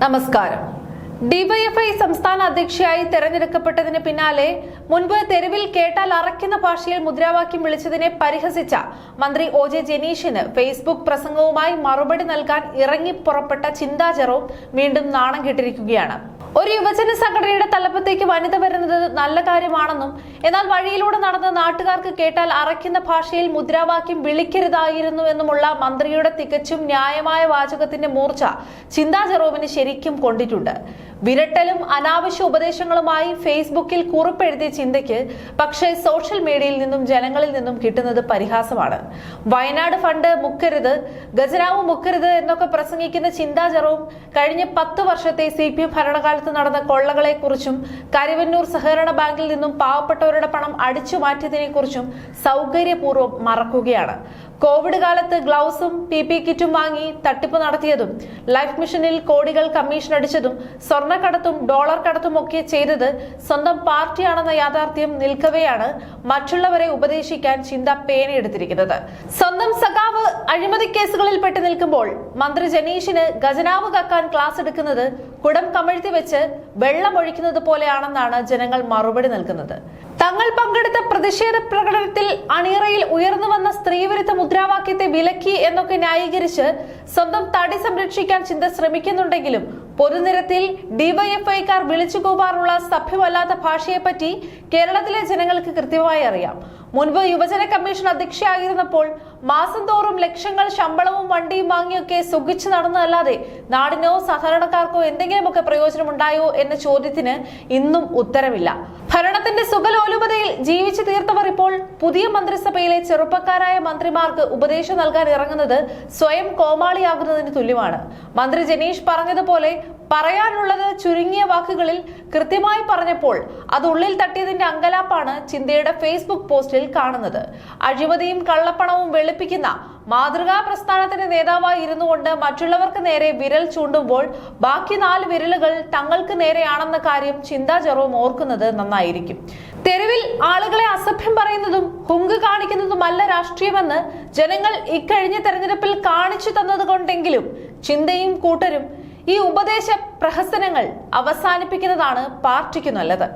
നമസ്കാരം. ഡിവൈഎഫ്ഐ സംസ്ഥാന അധ്യക്ഷയായി തെരഞ്ഞെടുക്കപ്പെട്ടതിന് പിന്നാലെ മുൻപ് തെരുവിൽ കേട്ടാൽ അറയ്ക്കുന്ന ഭാഷയിൽ മുദ്രാവാക്യം വിളിച്ചതിനെ പരിഹസിച്ച മന്ത്രി ഒ.ജെ. ജനീഷിന് ഫേസ്ബുക്ക് പ്രസംഗവുമായി മറുപടി നൽകാൻ ഇറങ്ങിപ്പുറപ്പെട്ട ചിന്താ ജെറോം വീണ്ടും നാണം കെട്ടിരിക്കുകയാണ്. ഒരു യുവജന സംഘടനയുടെ തലപ്പത്തേക്ക് വനിത വരുന്നത് നല്ല കാര്യമാണെന്നും എന്നാൽ വഴിയിലൂടെ നടന്ന നാട്ടുകാർക്ക് കേട്ടാൽ അറയ്ക്കുന്ന ഭാഷയിൽ മുദ്രാവാക്യം വിളിക്കരുതായിരുന്നു എന്നുമുള്ള മന്ത്രിയുടെ തികച്ചും ന്യായമായ വാചകത്തിന്റെ മൂർച്ച ചിന്താ ജെറോമിന് ശരിക്കും കൊണ്ടിട്ടുണ്ട്. വിരട്ടലും അനാവശ്യ ഉപദേശങ്ങളുമായി ഫേസ്ബുക്കിൽ കുറിപ്പെഴുതിയ ചിന്തയ്ക്ക് പക്ഷേ സോഷ്യൽ മീഡിയയിൽ നിന്നും ജനങ്ങളിൽ നിന്നും കിട്ടുന്നത് പരിഹാസമാണ്. വയനാട് ഫണ്ട് മുക്കരുത്, ഖജനാവ് മുക്കരുത് എന്നൊക്കെ പ്രസംഗിക്കുന്ന ചിന്താ ജെറോം കഴിഞ്ഞ 10 വർഷത്തെ CPM ഭരണകാലത്ത് നടന്ന കൊള്ളകളെ കുറിച്ചും കരുവന്നൂർ സഹകരണ ബാങ്കിൽ നിന്നും പാവപ്പെട്ടവരുടെ പണം അടിച്ചു മാറ്റിയതിനെ കുറിച്ചും സൗകര്യപൂർവ്വം മറക്കുകയാണ്. കോവിഡ് കാലത്ത് ഗ്ലൗസും PP കിറ്റും വാങ്ങി തട്ടിപ്പ് നടത്തിയതും ലൈഫ് മിഷനിൽ കോടികൾ കമ്മീഷൻ അടിച്ചതും സ്വർണ്ണക്കടത്തും ഡോളർ കടത്തും ഒക്കെ ചെയ്തത് സ്വന്തം പാർട്ടിയാണെന്ന യാഥാർത്ഥ്യം നിൽക്കവെയാണ് മറ്റുള്ളവരെ ഉപദേശിക്കാൻ ചിന്ത പേനയെടുത്തിരിക്കുന്നത്. സ്വന്തം സഖാവ് അഴിമതി കേസുകളിൽ പെട്ട് നിൽക്കുമ്പോൾ മന്ത്രി ജനീഷിന് ഖജനാവ് കക്കാൻ ക്ലാസ് എടുക്കുന്നത് കുടം കമഴ്ത്തി വെച്ച് വെള്ളമൊഴിക്കുന്നത് പോലെയാണെന്നാണ് ജനങ്ങൾ മറുപടി നൽകുന്നത്. തങ്ങൾ പങ്കെടുത്ത പ്രതിഷേധ പ്രകടനത്തിൽ അണിയറയിൽ ഉയർന്നു വന്ന സ്ത്രീവിരുദ്ധ മുദ്രാവാക്യത്തെ വിലക്കി എന്നൊക്കെ ന്യായീകരിച്ച് സ്വന്തം തടി സംരക്ഷിക്കാൻ ചിന്ത ശ്രമിക്കുന്നുണ്ടെങ്കിലും പൊതുനിരത്തിൽ ഡിവൈഎഫ്ഐക്കാർ വിളിച്ചു കൂവാറുള്ള സഭ്യമല്ലാത്ത ഭാഷയെപ്പറ്റി കേരളത്തിലെ ജനങ്ങൾക്ക് കൃത്യമായി അറിയാം. മുൻപ് യുവജന കമ്മീഷൻ അധ്യക്ഷയായിരുന്നപ്പോൾ മാസം തോറും ലക്ഷങ്ങൾ ശമ്പളവും വണ്ടിയും വാങ്ങിയൊക്കെ സുഖിച്ചു നടന്നതല്ലാതെ നാടിനോ സാധാരണക്കാർക്കോ എന്തെങ്കിലുമൊക്കെ പ്രയോജനമുണ്ടായോ എന്ന ചോദ്യത്തിന് ഇന്നും ഉത്തരമില്ല. ഭരണത്തിന്റെ സുഖലോലുപതയിൽ ജീവിച്ചു തീർത്തവർ ഇപ്പോൾ പുതിയ മന്ത്രിസഭയിലെ ചെറുപ്പക്കാരായ മന്ത്രിമാർക്ക് ഉപദേശം നൽകാൻ ഇറങ്ങുന്നത് സ്വയം കോമാളിയാകുന്നതിന് തുല്യമാണ്. മന്ത്രി ജനീഷ് പറഞ്ഞതുപോലെ പറയാനുള്ളത് ചുരുങ്ങിയ വാക്കുകളിൽ കൃത്യമായി പറഞ്ഞപ്പോൾ അത് ഉള്ളിൽ തട്ടിയതിന്റെ അങ്കലാപ്പാണ് ചിന്തയുടെ ഫേസ്ബുക്ക് പോസ്റ്റിൽ കാണുന്നത്. അഴിമതിയും കള്ളപ്പണവും വെളുപ്പിക്കുന്ന മാതൃകാ പ്രസ്ഥാനത്തിന്റെ നേതാവായി ഇരുന്നു കൊണ്ട് മറ്റുള്ളവർക്ക് നേരെ വിരൽ ചൂണ്ടുമ്പോൾ ബാക്കി 4 വിരലുകൾ തങ്ങൾക്ക് നേരെയാണെന്ന കാര്യം ചിന്താ ജെറോം ഓർക്കുന്നത് നന്നായിരിക്കും. തെരുവിൽ ആളുകളെ അസഭ്യം പറയുന്നതും ഹുങ്ക് കാണിക്കുന്നതുമല്ല രാഷ്ട്രീയമെന്ന് ജനങ്ങൾ ഇക്കഴിഞ്ഞ തെരഞ്ഞെടുപ്പിൽ കാണിച്ചു തന്നതുകൊണ്ടെങ്കിലും ചിന്തയും കൂട്ടരും ഈ ഉപദേശ പ്രഹസനങ്ങൾ അവസാനിപ്പിക്കുന്നതാണ് പാർട്ടിക്ക് നല്ലത്.